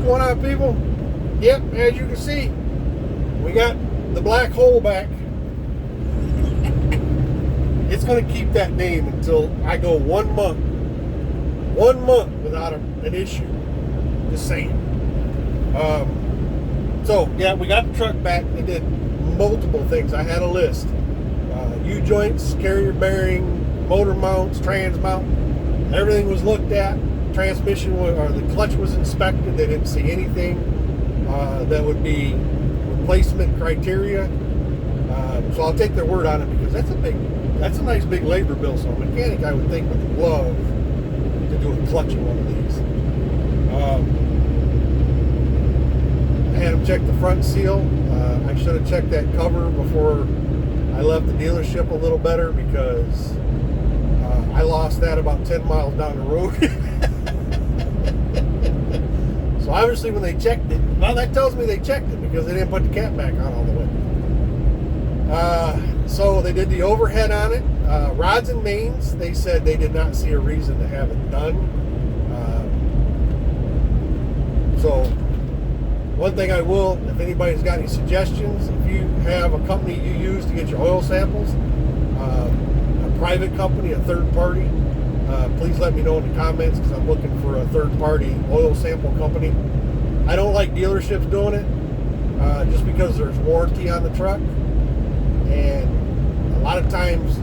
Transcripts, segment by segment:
going on, people? Yep, as you can see, we got the black hole back. It's going to keep that name until I go 1 month. 1 month without an issue. Just saying. So, yeah, we got the truck back. They did multiple things. I had a list. U-joints, carrier bearing, motor mounts, trans mount. Everything was looked at. Transmission or the clutch was inspected. They didn't see anything that would be replacement criteria. So I'll take their word on it because that's a nice big labor bill. So a mechanic, I would think, would love to do a clutch in one of these. I had them check the front seal. I should have checked that cover before I left the dealership a little better because I lost that about 10 miles down the road. So obviously when they checked it, well, that tells me they checked it because they didn't put the cap back on all the way. So they did the overhead on it. Rods and mains, they said they did not see a reason to have it done. So one thing I will, if anybody's got any suggestions, if you have a company you use to get your oil samples, a private company, a third party, please let me know in the comments because I'm looking for a third party oil sample company. I don't like dealerships doing it just because there's warranty on the truck. And a lot of times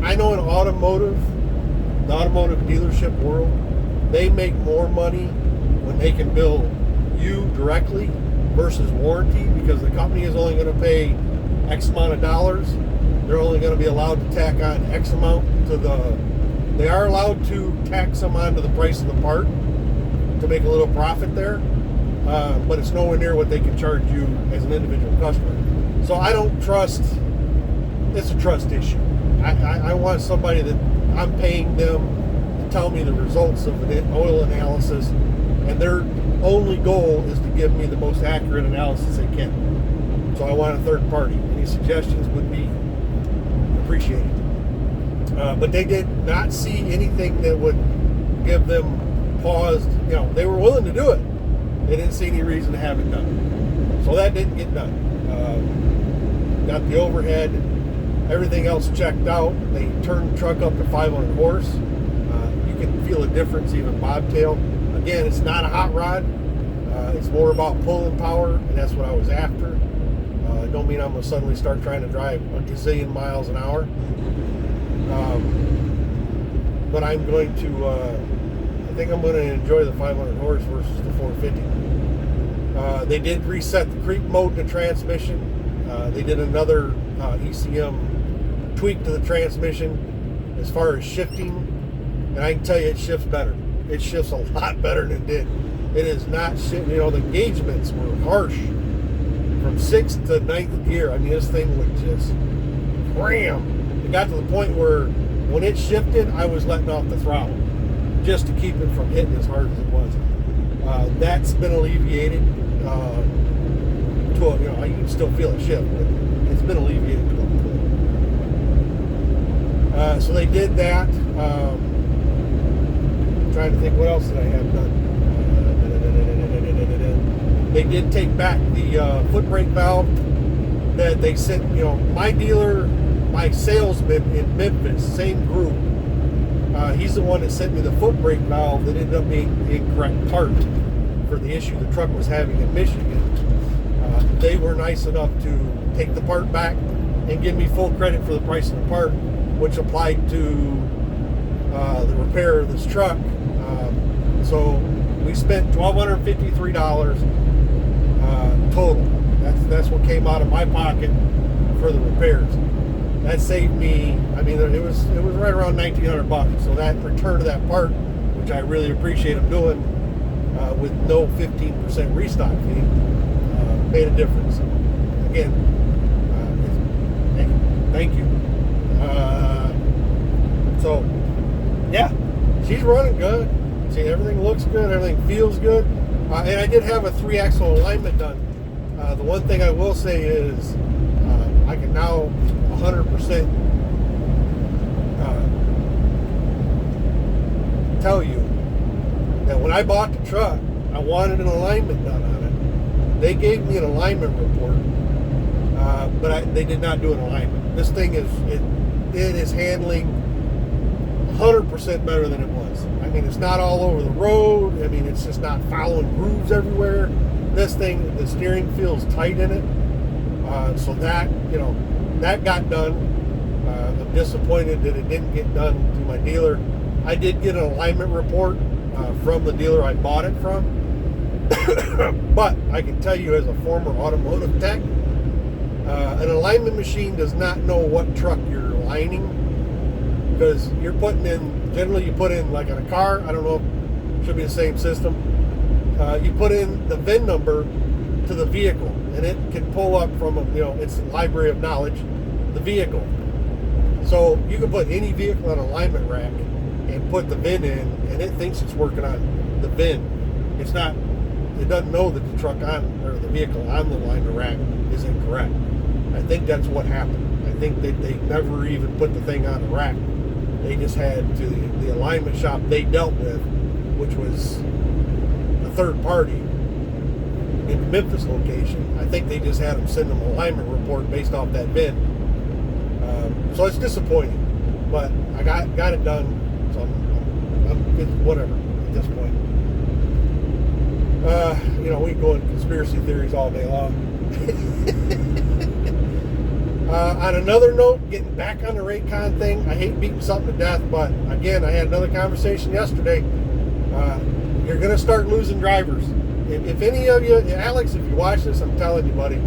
I know in the automotive dealership world, they make more money when they can bill you directly versus warranty because the company is only going to pay X amount of dollars. They're only going to be allowed to tack on X amount to they are allowed to tack some onto the price of the part to make a little profit there, but it's nowhere near what they can charge you as an individual customer. So I don't trust, it's a trust issue. I want somebody that I'm paying them to tell me the results of an oil analysis, and their only goal is to give me the most accurate analysis they can. So I want a third party. Any suggestions would be appreciated. But they did not see anything that would give them pause. You know, they were willing to do it. They didn't see any reason to have it done. So that didn't get done. Got the overhead, everything else checked out. They turned the truck up to 500 horse. You can feel a difference even bobtail. Again, it's not a hot rod. It's more about pulling power, and that's what I was after. Don't mean I'm going to suddenly start trying to drive a gazillion miles an hour. But I'm going to, I think I'm going to enjoy the 500 horse versus the 450. They did reset the creep mode in the transmission. They did another ECM tweak to the transmission as far as shifting. And I can tell you it shifts better. It shifts a lot better than it did. It is not shifting. You know, the engagements were harsh from 6th to 9th gear. I mean, this thing would just cram. It got to the point where when it shifted, I was letting off the throttle just to keep it from hitting as hard as it was. That's been alleviated to a, you know, you can still feel it shift, but it's been alleviated to a point. So they did that. Trying to think what else did I have done. They did take back the foot brake valve that they sent. You know, my dealer, my salesman in Memphis, same group. He's the one that sent me the foot brake valve that ended up being the incorrect part for the issue the truck was having in Michigan. They were nice enough to take the part back and give me full credit for the price of the part, which applied to the repair of this truck. So we spent $1,253 total. That's what came out of my pocket for the repairs. That saved me. I mean, it was right around $1,900. So that return of that part, which I really appreciate them doing, with no 15% restock fee, made a difference. Again, thank you. So yeah, she's running good. See, everything looks good, everything feels good. And I did have a 3-axle alignment done. The one thing I will say is I can now 100% tell you that when when I bought the truck, I wanted an alignment done on it. They gave me an alignment report, but they did not do an alignment. This thing is handling 100% better than it was. I mean, it's not all over the road. I mean, it's just not following grooves everywhere. This thing, the steering feels tight in it. So that, that got done. I'm disappointed that it didn't get done through my dealer. I did get an alignment report from the dealer I bought it from. But I can tell you, as a former automotive tech, an alignment machine does not know what truck you're aligning, because you're putting in, generally you put in, like on a car, I don't know, it should be the same system. You put in the VIN number to the vehicle, and it can pull up from its library of knowledge, the vehicle. So you can put any vehicle on an alignment rack and put the VIN in, and it thinks it's working on the VIN. It doesn't know that the truck or the vehicle on the alignment rack is incorrect. I think that's what happened. I think that they never even put the thing on the rack. They just had to the alignment shop they dealt with, which was a third party in the Memphis location. I think they just had them send them an alignment report based off that VIN. So it's disappointing, but I got it done. So it's whatever at this point. We can go into conspiracy theories all day long. On another note, getting back on the Raycon thing, I hate beating something to death, but again, I had another conversation yesterday. You're going to start losing drivers. If any of you, Alex, if you watch this, I'm telling you, buddy,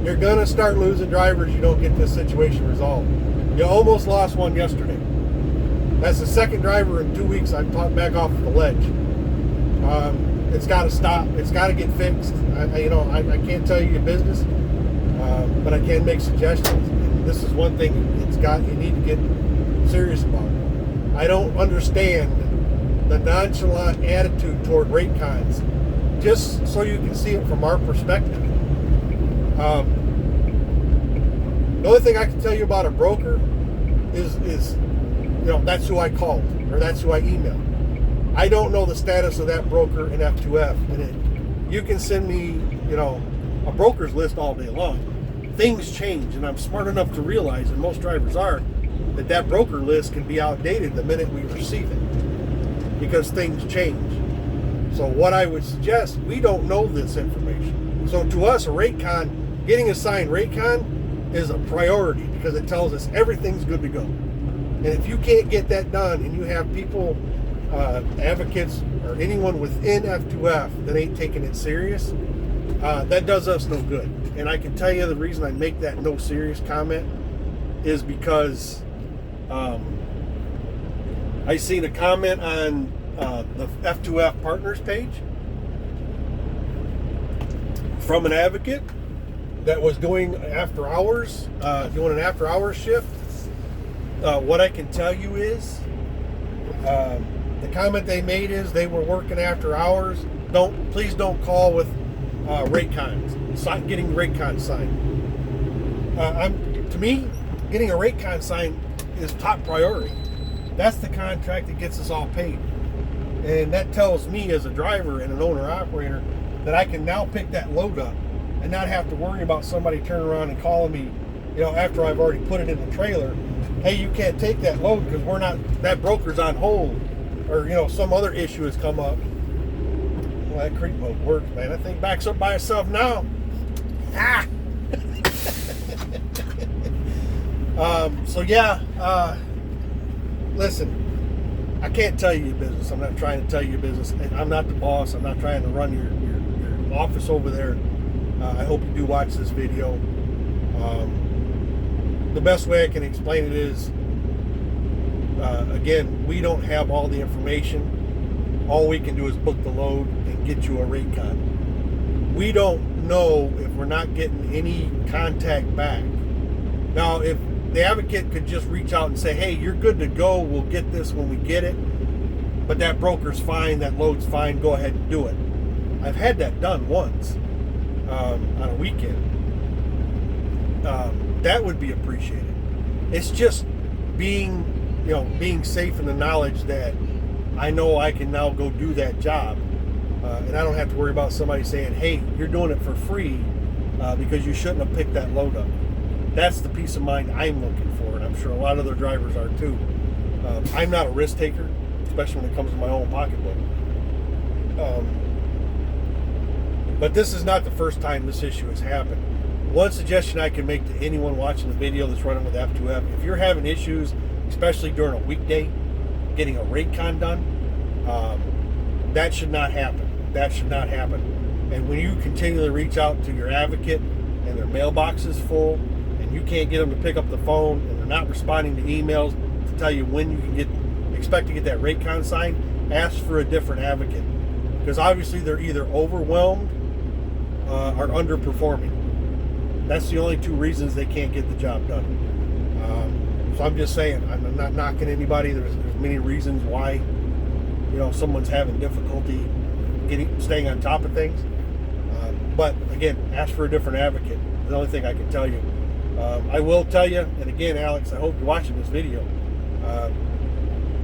you're going to start losing drivers. You don't get this situation resolved. You almost lost one yesterday. That's the second driver in 2 weeks I've talked back off the ledge. It's got to stop. It's got to get fixed. I can't tell you your business, but I can make suggestions. And this is one thing you need to get serious about. I don't understand the nonchalant attitude toward Raycons. Just so you can see it from our perspective. The only thing I can tell you about a broker is that's who I called, or that's who I emailed. I don't know the status of that broker in F2F. And you can send me, a broker's list all day long. Things change, and I'm smart enough to realize, and most drivers are, that broker list can be outdated the minute we receive it, because things change. So what I would suggest, we don't know this information. So to us, a Raycon, getting assigned Raycon is a priority, because it tells us everything's good to go. And if you can't get that done, and you have people, advocates, or anyone within F2F that ain't taking it serious, that does us no good. And I can tell you the reason I make that no serious comment is because I seen a comment on the F2F partners page from an advocate that was doing an after hours shift. What I can tell you is the comment they made is they were working after hours. Please don't call with Raycons, getting Raycon signed. To me, getting a Raycon signed is top priority. That's the contract that gets us all paid. And that tells me as a driver and an owner-operator that I can now pick that load up and not have to worry about somebody turning around and calling me, after I've already put it in the trailer. Hey, you can't take that load because that broker's on hold, or, some other issue has come up. Well, that creep mode works, man. That thing backs up by itself now. Listen, I can't tell you your business. I'm not trying to tell you your business. I'm not the boss. I'm not trying to run your office over there. I hope you do watch this video. The best way I can explain it is, again, we don't have all the information. All we can do is book the load and get you a Raycon. We don't know if we're not getting any contact back. Now, if the advocate could just reach out and say, hey, you're good to go, we'll get this when we get it, but that broker's fine, that load's fine, go ahead and do it. I've had that done once on a weekend. That would be appreciated. It's just being safe in the knowledge that I know I can now go do that job. and I don't have to worry about somebody saying, hey, you're doing it for free because you shouldn't have picked that load up. That's the peace of mind I'm looking for, and I'm sure a lot of other drivers are too. I'm not a risk taker, especially when it comes to my own pocketbook. But this is not the first time this issue has happened. One suggestion I can make to anyone watching the video that's running with F2F, if you're having issues, especially during a weekday, getting a ratecon done, that should not happen. That should not happen. And when you continually reach out to your advocate and their mailbox is full and you can't get them to pick up the phone and they're not responding to emails to tell you when you can expect to get that ratecon signed, ask for a different advocate. Because obviously they're either overwhelmed or underperforming. That's the only two reasons they can't get the job done. So I'm just saying, I'm not knocking anybody. There's many reasons why, someone's having difficulty staying on top of things. But again, ask for a different advocate. The only thing I can tell you. I will tell you, and again, Alex, I hope you're watching this video.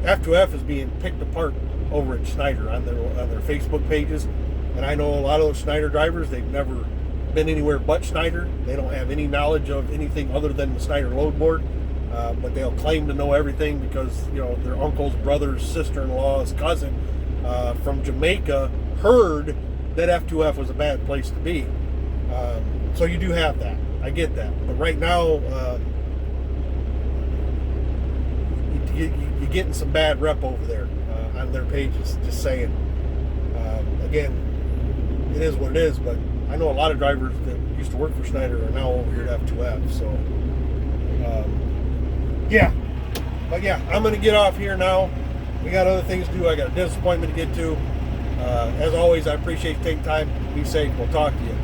F2F is being picked apart over at Schneider on their Facebook pages, and I know a lot of those Schneider drivers, they've never been anywhere but Schneider. They don't have any knowledge of anything other than the Schneider load board, but they'll claim to know everything because their uncle's brother's sister-in-law's cousin from Jamaica heard that F2F was a bad place to be. So you do have that. I get that. But right now, you're getting some bad rep over there on their pages, just saying. Again, it is what it is, but I know a lot of drivers that used to work for Schneider are now over here at F2F, so yeah. But yeah, I'm going to get off here now. We got other things to do. I got a dentist appointment to get to. As always, I appreciate you taking time. Be safe. We'll talk to you.